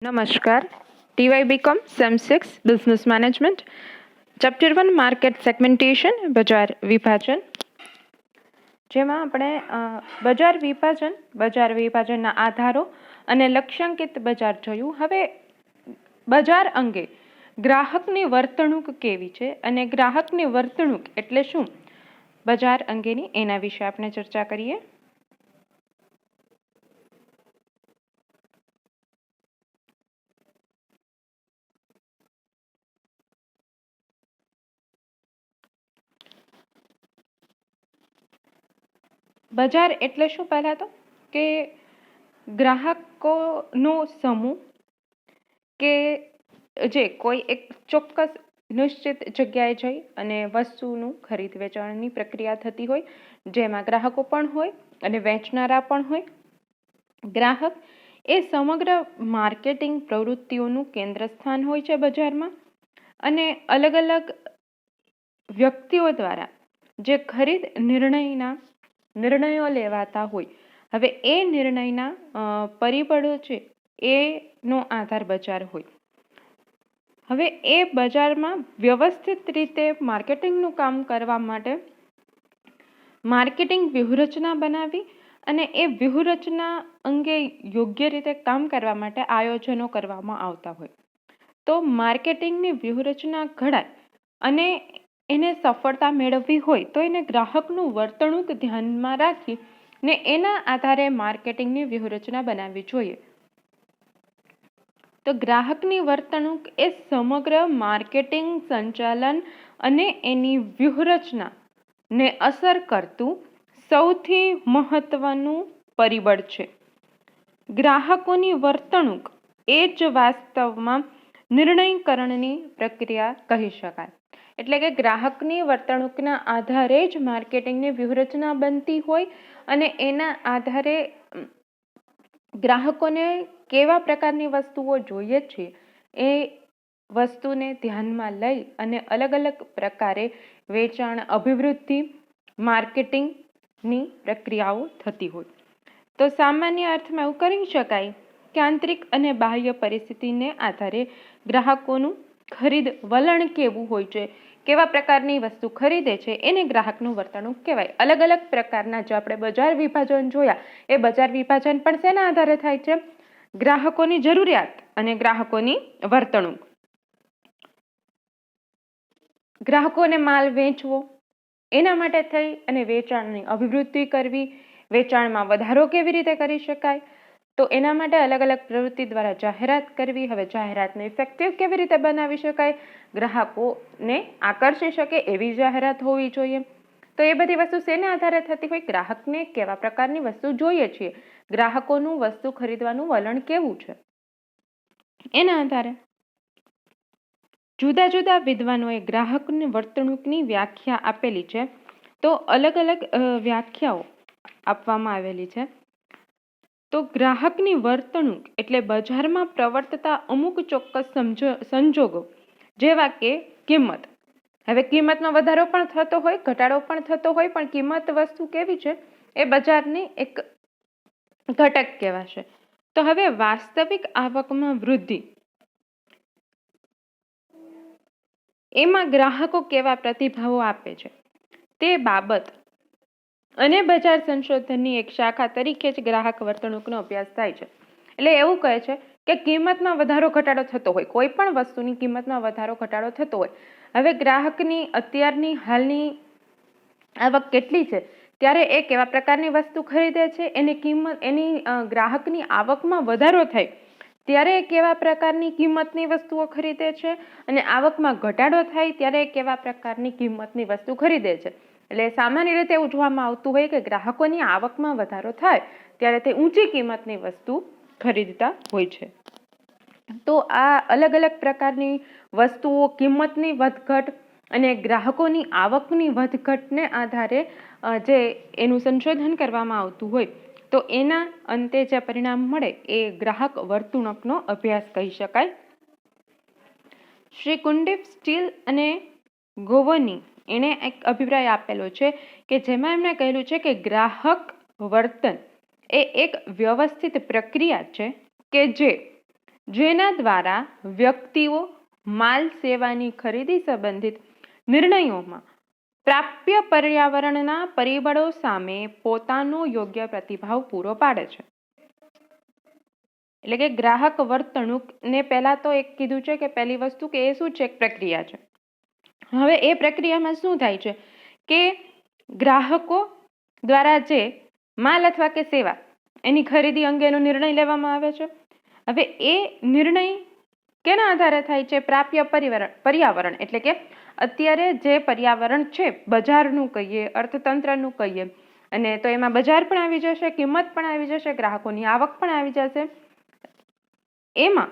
નમસ્કાર. TY BCom sem 6 business management chapter 1 market segmentation બજાર વિભાજન, જેમાં આપણે બજાર વિભાજનના આધારો અને લક્ષ્યાંકિત બજાર જોયું. હવે બજાર અંગે ગ્રાહકની વર્તણૂક કેવી છે અને ગ્રાહકની વર્તણૂક એટલે શું બજાર અંગેની, એના વિશે આપણે ચર્ચા કરીએ. બજાર એટલે શું? પહેલા તો કે ગ્રાહકોનો સમૂહ કે જે કોઈ એક ચોક્કસ નિશ્ચિત જગ્યાએ જઈ અને વસ્તુનું ખરીદ વેચાણની પ્રક્રિયા થતી હોય, જેમાં ગ્રાહકો પણ હોય અને વેચનારા પણ હોય. ગ્રાહક એ સમગ્ર માર્કેટિંગ પ્રવૃત્તિઓનું કેન્દ્ર સ્થાન હોય છે બજારમાં, અને અલગ અલગ વ્યક્તિઓ દ્વારા જે ખરીદ નિર્ણયો લેવાતા હોય. હવે એ નિર્ણયના પરિબળો છે એનો આધાર બજાર હોય. હવે એ બજારમાં વ્યવસ્થિત રીતે માર્કેટિંગનું કામ કરવા માટે માર્કેટિંગ વ્યૂહરચના બનાવી અને એ વ્યૂહરચના અંગે યોગ્ય રીતે કામ કરવા માટે આયોજનો કરવામાં આવતા હોય. તો માર્કેટિંગની વ્યૂહરચના ઘડાય અને એને સફળતા મેળવવી હોય તો એને ગ્રાહકનું વર્તણૂક ધ્યાનમાં રાખી ને એના આધારે માર્કેટિંગની વ્યૂહરચના બનાવવી જોઈએ. તો ગ્રાહકની વર્તણૂક એ સમગ્ર માર્કેટિંગ સંચાલન અને એની વ્યૂહરચનાને અસર કરતું સૌથી મહત્વનું પરિબળ છે. ગ્રાહકોની વર્તણૂક એ જ વાસ્તવમાં નિર્ણયકરણની પ્રક્રિયા કહી શકાય. એટલે કે ગ્રાહકની વર્તણૂકના આધારે જ માર્કેટિંગની વ્યૂહરચના બનતી હોય અને એના આધારે ગ્રાહકોને કેવા પ્રકારની વસ્તુઓ જોઈએ છે એ વસ્તુને ધ્યાનમાં લઈ અને અલગ અલગ પ્રકારે વેચાણ, અભિવૃદ્ધિ, માર્કેટિંગની પ્રક્રિયાઓ થતી હોય. તો સામાન્ય અર્થમાં એવું કહી શકાય કે આંતરિક અને બાહ્ય પરિસ્થિતિને આધારે ગ્રાહકોનું ખરીદ વલણ કેવું હોય છે, કેવા પ્રકારની વસ્તુ ખરીદે છે, એને ગ્રાહકનું વર્તણૂક કહેવાય. અલગ અલગ પ્રકારના જે આપણે બજાર વિભાજન જોયા, એ બજાર વિભાજન પણ શેના આધારે થાય છે? ગ્રાહકોની જરૂરિયાત અને ગ્રાહકોની વર્તણૂક. ગ્રાહકોને માલ વેચવો, એના માટે થઈ અને વેચાણની અભિવૃદ્ધિ કરવી, વેચાણમાં વધારો કેવી રીતે કરી શકાય, તો એના માટે અલગ અલગ પ્રવૃત્તિ દ્વારા જાહેરાત કરવી. હવે જાહેરાતને ઇફેક્ટિવ કેવી રીતે બનાવી શકાય? ગ્રાહકોને આકર્ષી શકે એવી જાહેરાત હોવી જોઈએ. તો એ બધી વસ્તુ શેના આધારે થતી હોય? ગ્રાહકને કેવા પ્રકારની વસ્તુ જોઈએ છીએ, ગ્રાહકોનું વસ્તુ ખરીદવાનું વલણ કેવું છે, એના આધારે જુદા જુદા વિદ્વાનોએ ગ્રાહકની વર્તણૂકની વ્યાખ્યા આપેલી છે. તો અલગ અલગ વ્યાખ્યાઓ આપવામાં આવેલી છે. તો ગ્રાહકની વર્તણૂક એટલે બજારમાં પ્રવર્તતા અમુક ચોક્કસ સંજોગો, જેવા કે કિંમત. હવે કિંમતનો વધારો પણ થતો હોય, ઘટાડો પણ થતો હોય, પણ કિંમત વસ્તુ કેવી છે? એ બજારની એક ઘટક કહેવાશે. તો હવે વાસ્તવિક આવકમાં વૃદ્ધિ, એમાં ગ્રાહકો કેવા પ્રતિભાવો આપે છે તે બાબત અને બજાર સંશોધનની એક શાખા તરીકે જ ગ્રાહક વર્તણૂકનો અભ્યાસ થાય છે. એટલે એવું કહે છે કે કિંમતમાં વધારો ઘટાડો થતો હોય, કોઈ પણ વસ્તુની કિંમતમાં વધારો ઘટાડો થતો હોય. હવે ગ્રાહકની અત્યારની હાલની આવક કેટલી છે, ત્યારે એ કેવા પ્રકારની વસ્તુ ખરીદે છે, એની ગ્રાહકની આવકમાં વધારો થાય ત્યારે કેવા પ્રકારની કિંમતની વસ્તુઓ ખરીદે છે, અને આવકમાં ઘટાડો થાય ત્યારે કેવા પ્રકારની કિંમતની વસ્તુ ખરીદે છે. એટલે સામાન્ય રીતે એવું જોવામાં આવતું હોય કે ગ્રાહકોની આવકમાં વધારો થાય ત્યારે તે ઊંચી કિંમતની વસ્તુ ખરીદતા હોય છે. તો આ અલગ અલગ પ્રકારની વસ્તુઓ, કિંમતની વધઘટ અને ગ્રાહકોની આવકની વધઘટને આધારે જે એનું સંશોધન કરવામાં આવતું હોય, તો એના અંતે જે પરિણામ મળે એ ગ્રાહક વર્તણૂકનો અભ્યાસ કહી શકાય. શ્રી કુંડિફ, સ્ટીલ અને ગોવની એણે એક અભિપ્રાય આપેલો છે કે જેમાં એમણે કહેલું છે કે ગ્રાહક વર્તન એ એક વ્યવસ્થિત પ્રક્રિયા છે કે જે જેના દ્વારા વ્યક્તિઓ માલ સેવાની ખરીદી સંબંધિત નિર્ણયોમાં પ્રાપ્ય પર્યાવરણના પરિબળો સામે પોતાનો યોગ્ય પ્રતિભાવ પૂરો પાડે છે. એટલે કે ગ્રાહક વર્તણૂક ને પહેલા તો એક કીધું છે કે પહેલી વસ્તુ કે એ શું છે, એક પ્રક્રિયા છે. હવે એ પ્રક્રિયામાં શું થાય છે કે ગ્રાહકો દ્વારા જે માલ અથવા કે સેવા એની ખરીદી અંગેનો નિર્ણય લેવામાં આવે છે. હવે એ નિર્ણય કેના આધારે થાય છે? પ્રાપ્ય પર્યાવરણ એટલે કે અત્યારે જે પર્યાવરણ છે, બજારનું કહીએ, અર્થતંત્રનું કહીએ, અને તો એમાં બજાર પણ આવી જશે, કિંમત પણ આવી જશે, ગ્રાહકોની આવક પણ આવી જશે. એમાં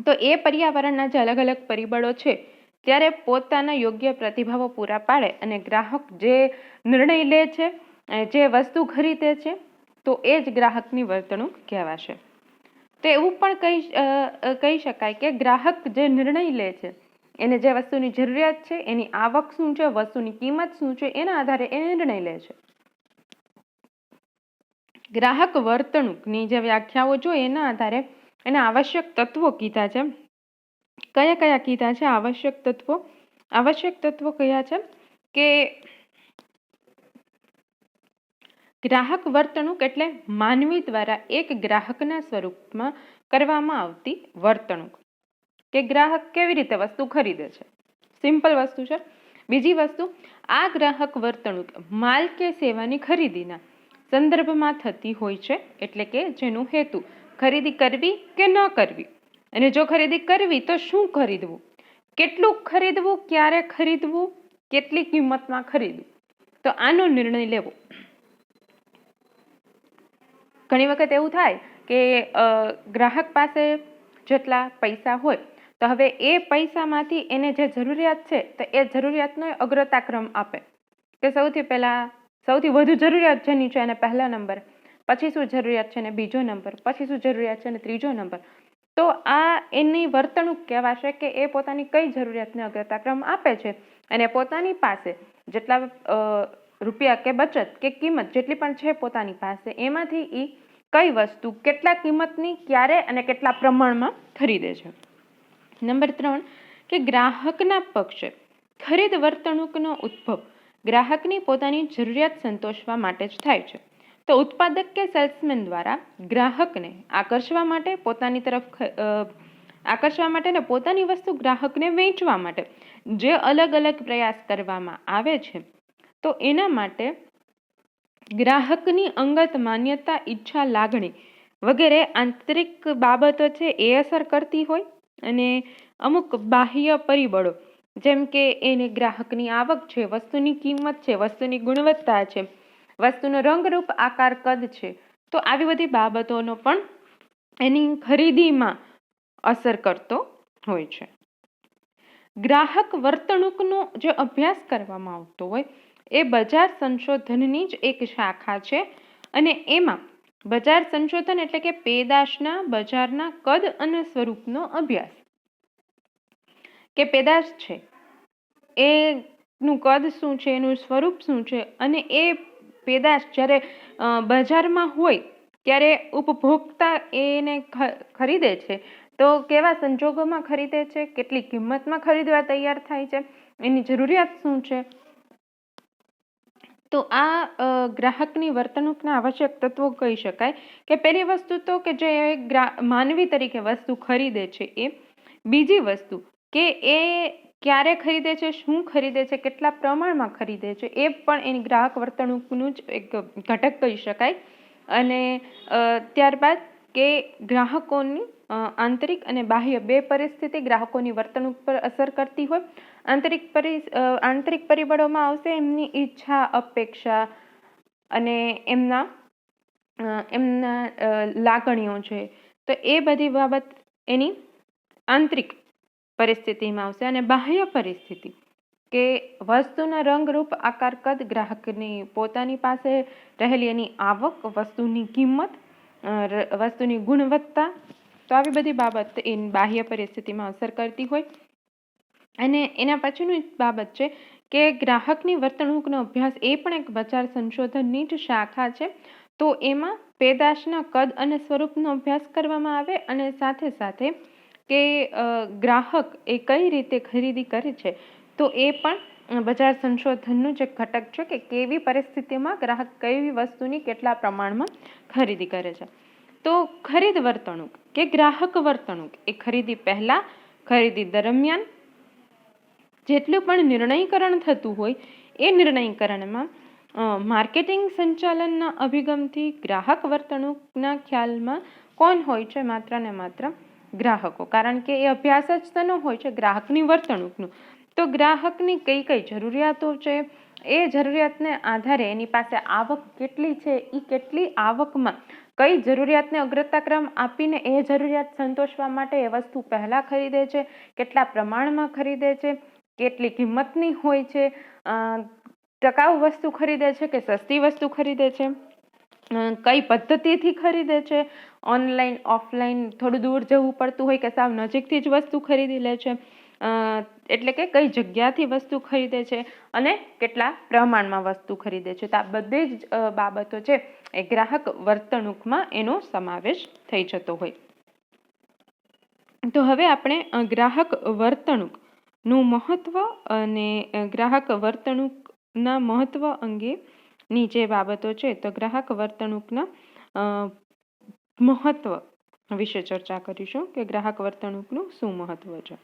તો એ પર્યાવરણના જે અલગ અલગ પરિબળો છે ત્યારે પોતાના યોગ્ય પ્રતિભાવો પૂરા પાડે અને ગ્રાહક જે નિર્ણય લે છે, જે વસ્તુ ખરીદે છે, તો એ જ ગ્રાહકની વર્તણૂક કહેવાશે. તો એવું પણ કહી શકાય કે ગ્રાહક જે નિર્ણય લે છે એને જે વસ્તુની જરૂરિયાત છે, એની આવક શું છે, વસ્તુની કિંમત શું છે, એના આધારે એ નિર્ણય લે છે. ગ્રાહક વર્તણૂકની જે વ્યાખ્યાઓ જોઈએ એના આધારે એના આવશ્યક તત્વો કીધા છે. કયા કયા કીધા છે આવશ્યક તત્વો? આવશ્યક તત્વો કયા છે કે ગ્રાહક વર્તણૂક એટલે માનવી દ્વારા એક ગ્રાહકના સ્વરૂપમાં કરવામાં આવતી વર્તણૂક. કે ગ્રાહક કેવી રીતે વસ્તુ ખરીદે છે, સિમ્પલ વસ્તુ છે. બીજી વસ્તુ, આ ગ્રાહક વર્તણૂક માલ કે સેવાની ખરીદીના સંદર્ભમાં થતી હોય છે, એટલે કે જેનો હેતુ ખરીદી કરવી કે ન કરવી, અને જો ખરીદી કરવી તો શું ખરીદવું, કેટલું ખરીદવું, ક્યારે ખરીદવું, કેટલી કિંમતમાં ખરીદવું, તો આનો નિર્ણય લેવો. ઘણી વખત એવું થાય કે ગ્રાહક પાસે જેટલા પૈસા હોય તો હવે એ પૈસામાંથી એને જે જરૂરિયાત છે તો એ જરૂરિયાતનો અગ્રતાક્રમ આપે કે સૌથી પહેલા સૌથી વધુ જરૂરિયાત જેની છે એને પહેલા નંબર, પછી શું જરૂરિયાત છે એને બીજો નંબર, પછી શું જરૂરિયાત છે એને ત્રીજો નંબર. તો આ એની વર્તણૂક કહેવાશે કે એ પોતાની કઈ જરૂરિયાતને અગ્રતાક્રમ આપે છે અને પોતાની પાસે જેટલા રૂપિયા કે બચત કે કિંમત જેટલી પણ છે પોતાની પાસે, એમાંથી એ કઈ વસ્તુ કેટલા કિંમતની, ક્યારે અને કેટલા પ્રમાણમાં ખરીદે છે. નંબર 3 કે ગ્રાહકના પક્ષે ખરીદ વર્તણૂકનો ઉદ્ભવ ગ્રાહકની પોતાની જરૂરિયાત સંતોષવા માટે જ થાય છે. તો ઉત્પાદક કે સેલ્સમેન દ્વારા ગ્રાહકને આકર્ષવા માટે, પોતાની તરફ આકર્ષવા માટે ને પોતાની વસ્તુ ગ્રાહકને વેચવા માટે જે અલગ અલગ પ્રયાસ કરવામાં આવે છે, તો એના માટે ગ્રાહકની અંગત માન્યતા, ઈચ્છા, લાગણી વગેરે આંતરિક બાબતો છે એ અસર કરતી હોય, અને અમુક બાહ્ય પરિબળો જેમ કે એને ગ્રાહકની આવક છે, વસ્તુની કિંમત છે, વસ્તુની ગુણવત્તા છે, વસ્તુનો રંગરૂપ, આકાર, કદ છે, તો આવી બધી બાબતોનો પણ એની ખરીદીમાં અસર કરતો હોય છે. ગ્રાહક વર્તણૂકનો જે અભ્યાસ કરવામાં આવતો હોય એ બજાર સંશોધનની જ એક શાખા છે, અને એમાં બજાર સંશોધન એટલે કે પેદાશના બજારના કદ અને સ્વરૂપનો અભ્યાસ. કે પેદાશ છે એનું કદ શું છે, એનું સ્વરૂપ શું છે, અને એ પેદાશ જ્યારે બજારમાં હોય ત્યારે ઉપભોક્તા એને ખરીદે છે તો કેવા સંજોગોમાં ખરીદે છે, કેટલી કિંમતમાં ખરીદવા તૈયાર થાય છે, એની જરૂરિયાત શું છે. તો આ ગ્રાહકની વર્તણૂકના આવશ્યક તત્વો કહી શકાય. કે પહેલી વસ્તુ તો કે જે માનવી તરીકે વસ્તુ ખરીદે છે એ. બીજી વસ્તુ કે એ ક્યારે ખરીદે છે, શું ખરીદે છે, કેટલા પ્રમાણમાં ખરીદે છે, એ પણ એની ગ્રાહક વર્તણૂકનું જ એક ઘટક કહી શકાય. અને ત્યારબાદ કે ગ્રાહકોની આંતરિક અને બાહ્ય બે પરિસ્થિતિ ગ્રાહકોની વર્તણૂક પર અસર કરતી હોય. આંતરિક પરિબળોમાં આવશે એમની ઈચ્છા, અપેક્ષા અને એમના લાગણીઓ છે, તો એ બધી બાબત એની આંતરિક પરિસ્થિતિમાં આવશે. અને બાહ્ય પરિસ્થિતિ કે વસ્તુના રંગરૂપ, આકાર, કદ, ગ્રાહકની પોતાની પાસે રહેલી એની આવક, વસ્તુની કિંમત, વસ્તુની ગુણવત્તા, તો આવી બધી બાબત એની બાહ્ય પરિસ્થિતિમાં અસર કરતી હોય. અને એના પછીનું એક બાબત છે કે ગ્રાહકની વર્તણૂકનો અભ્યાસ એ પણ એક બજાર સંશોધનની જ શાખા છે. તો એમાં પેદાશના કદ અને સ્વરૂપનો અભ્યાસ કરવામાં આવે અને સાથે સાથે કે ગ્રાહક એ કઈ રીતે ખરીદી કરે છે તો એ પણ બજાર સંશોધનનું જે ઘટક છે કે કેવી પરિસ્થિતિમાં ગ્રાહક કેવી વસ્તુની કેટલા પ્રમાણમાં ખરીદી કરે છે. તો ખરીદ વર્તણૂક કે ગ્રાહક વર્તણૂક એ ખરીદી પહેલા, ખરીદી દરમિયાન જેટલું પણ નિર્ણયકરણ થતું હોય એ નિર્ણયકરણમાં માર્કેટિંગ સંચાલનના અભિગમથી ગ્રાહક વર્તણૂકના ખ્યાલમાં કોણ હોય છે? માત્ર ને માત્ર ગ્રાહકો. કારણ કે એ અભ્યાસ જ તેનો હોય છે ગ્રાહકની વર્તણૂકનું. તો ગ્રાહકની કઈ કઈ જરૂરિયાતો છે, એ જરૂરિયાતને આધારે એની પાસે આવક કેટલી છે, એ કેટલી આવકમાં કઈ જરૂરિયાતને અગ્રતાક્રમ આપીને એ જરૂરિયાત સંતોષવા માટે એ વસ્તુ પહેલા ખરીદે છે, કેટલા પ્રમાણમાં ખરીદે છે, કેટલી કિંમતની હોય છે, ટકાઉ વસ્તુ ખરીદે છે કે સસ્તી વસ્તુ ખરીદે છે, કઈ પદ્ધતિથી ખરીદે છે, ઓનલાઈન ઓફલાઈન થોડું દૂર જવું પડતું હોય કે સાવ નજીકથી જ વસ્તુ ખરીદી લે છે, એટલે કે કઈ જગ્યાથી વસ્તુ ખરીદે છે અને કેટલા પ્રમાણમાં વસ્તુ ખરીદે છે. તો આ બધી જ બાબતો છે એ ગ્રાહક વર્તણૂકમાં એનો સમાવેશ થઈ જતો હોય. તો હવે આપણે ગ્રાહક વર્તણૂકનું મહત્વ અને ગ્રાહક વર્તણૂકના મહત્વ અંગેની જે બાબતો છે તો ગ્રાહક વર્તણૂકના મહત્વ વિશે ચર્ચા કરીશું કે ગ્રાહક વર્તણૂકનું શું મહત્વ છે.